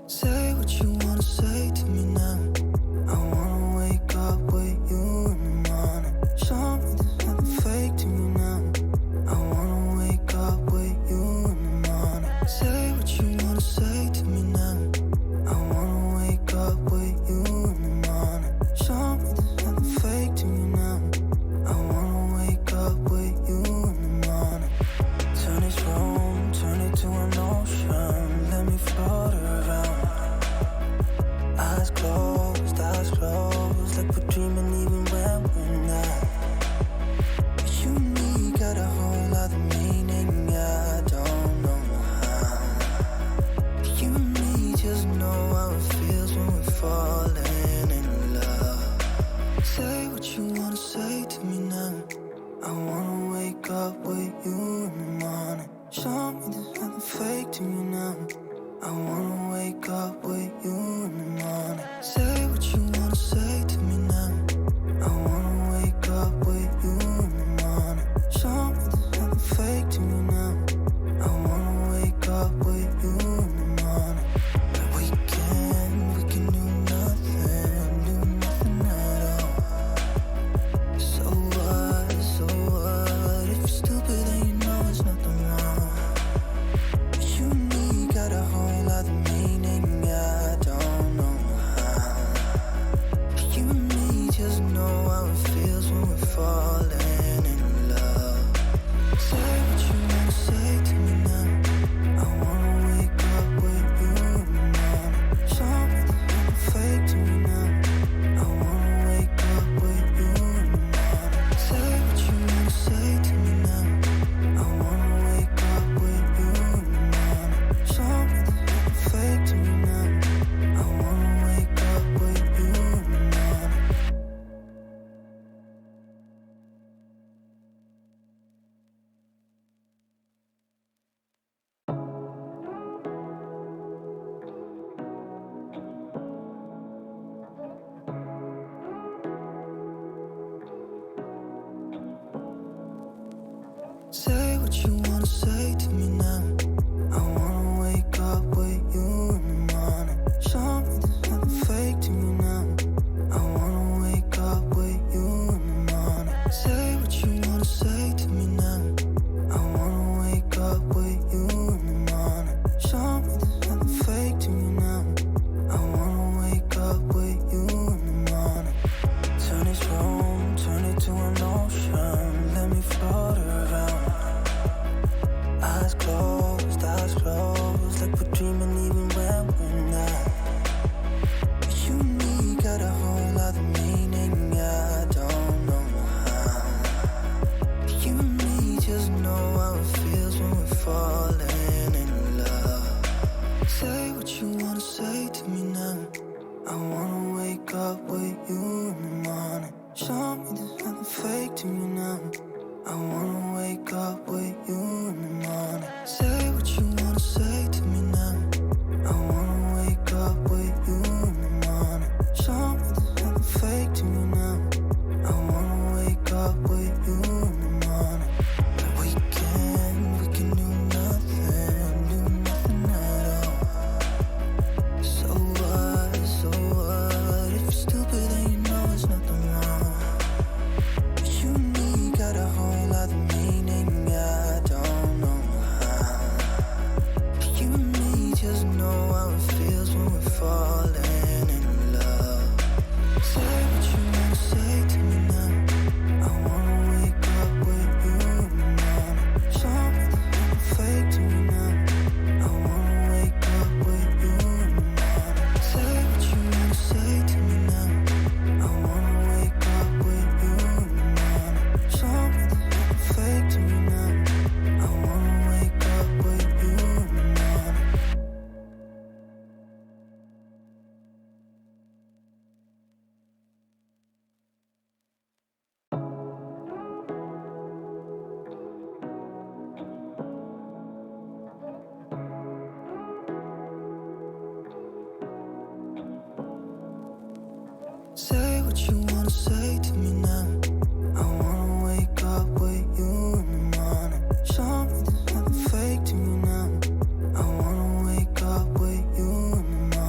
Say what you wanna say to me now. I wanna wake up with you in the morning. Show me there's nothing fake to me now. I wanna wake up with you in the morning. Say what you wanna say to me now. I wanna wake up with you in the morning. Show me there's nothing fake to me now. I wanna wake up with you in the morning. Turn this room, turn it to an ocean. Let me float around. Eyes closed, like we're dreaming even when we're not. You and me got a whole lot of meaning, I don't know how. You and me just know how it feels when we're falling in love. Say what you wanna say to me now. I wanna wake up with you in the morning. Show me there's nothing fake to me now. I wanna wake up with you in the morning. Say what you wanna say to me now. I wanna wake up with you in the morning. Show me there's nothing fake to me now. I wanna wake up with you in the morning. We can do nothing at all. So what, if you're stupid then you know it's nothing wrong. You and me got a whole lot of meaning, I don't know how. You and me just know how it feels when we're falling in love. Say what you wanna say to me now. I wanna wake up with you in the morning. Show me there's nothing fake to me now. I wanna wake up with you in the morning. Say what you wanna say to me now. I wanna wake up with you in the morning. Show me there's nothing fake to me now. I wanna wake up with you in the morning. Say what you wanna say to me now. I wanna wake up with you in the morning. Show me there's nothing fake to me now. I wanna wake up with you in the morning. Say what you wanna say to me now. I wanna wake up with you in the morning. Show me there's nothing fake to me now. I wanna wake up with you in the morning. Turn this room, turn it to an ocean. Let me float around. Eyes closed, like we're dreaming even when we're not. You and me got a whole lot of meaning, I don't know how. You and me just know how it feels when we're falling in love. Say what you wanna say to me now. I wanna wake up with you in the morning. Show me there's nothing fake to me now. I wanna wake up with you in the morning. Say what you wanna say to me now. I wanna wake up with you in the morning. Show me there's nothing fake to me now. I wanna wake up with you in the morning. We can do nothing at all. So what, if you're stupid then you know it's nothing wrong. You and me got a whole lot of meaning, I don't know how. You and me just know how it feels when we're falling in love. Say what you wanna say to me now. I wanna wake up with you in the morning. Show me there's nothing fake to me now. I wanna wake up with you in the morning. Say what you wanna say to me now. I wanna wake up with you in the morning. Show me there's nothing fake to me now. I wanna wake up with you in the morning. Say what you wanna say to me now. I wanna wake up with you in the morning. Show me there's nothing fake to me now. I wanna wake up with you in the morning.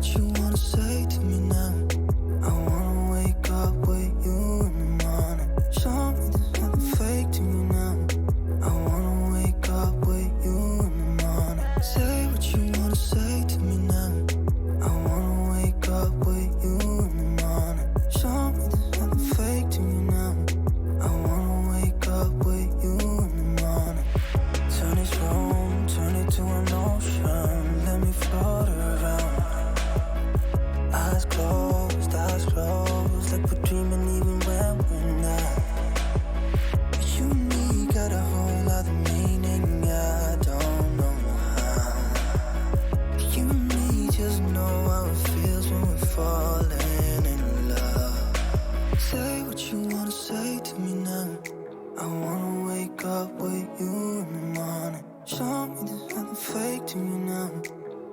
what you wanna say to me now. I wanna wake up with you in the morning. Show me there's nothing fake to me now. I wanna wake up with you in the morning. Say what you wanna say to me now. I wanna wake up with you in the morning. Show me there's nothing fake to me now. I wanna wake up with you in the morning. Turn this room, turn it to an ocean. Let me float around. Eyes closed, like we're dreaming even when we're not. You and me got a whole other meaning, I don't know how. You and me just know how it feels when we're falling in love. Say what you wanna say to me now. I wanna wake up with you in the morning. Show me there's nothing fake to me now.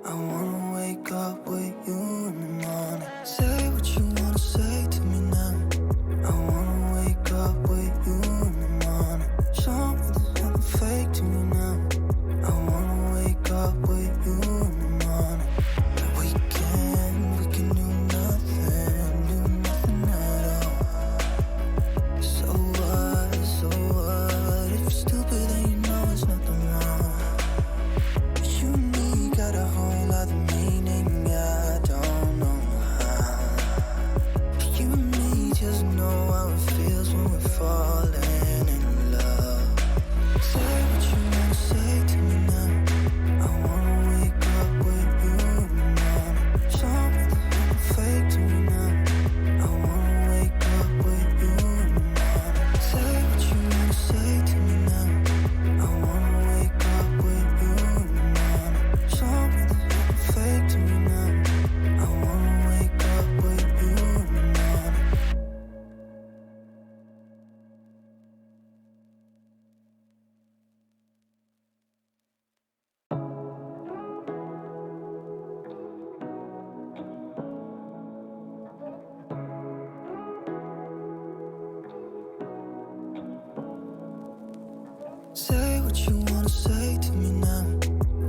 I wanna wake up with you in the morning. Say what you wanna say to me now. I wanna wake up with you in the morning. Show me there's nothing fake to me now. I wanna wake up with you in the morning. We can do nothing at all. So what, if you're stupid then you know it's nothing wrong. You and me got a whole other meaning, I don't know how. You and me just know how it feels when we're falling in love. Say what you wanna say to me now. I wanna wake up with you in the morning. Show me there's nothing fake to me now. I wanna wake up with you in the morning. Say what you wanna say to me now. I wanna wake up with you in the morning. Show me there's nothing fake to me now. I wanna wake up with you in the morning. Say what you wanna say to me now.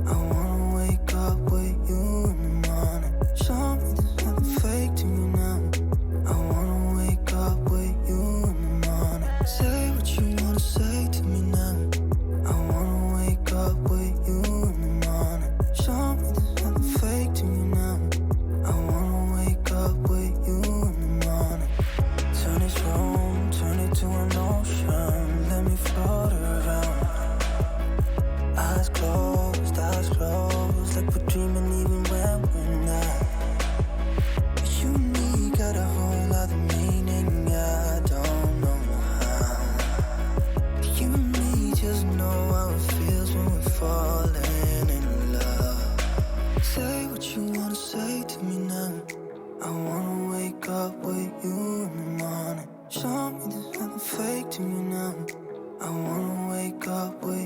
I wanna wake up with you in the morning. Show me there's nothing fake to me now. I wanna wake up with you in the morning. Say what you wanna say to me now. I wanna wake up with you in the morning. Show me there's nothing fake to me now. I wanna wake up with you in the morning. Turn this room, turn it to an ocean. Let me float around. Eyes closed, like we're dreaming even when we're not. You and me got a whole other meaning, I don't know how. You and me just know how it feels when we're falling in love. Say what you wanna say to me now. I wanna wake up with you in the morning. Show me there's nothing fake to me now. I wanna wake up with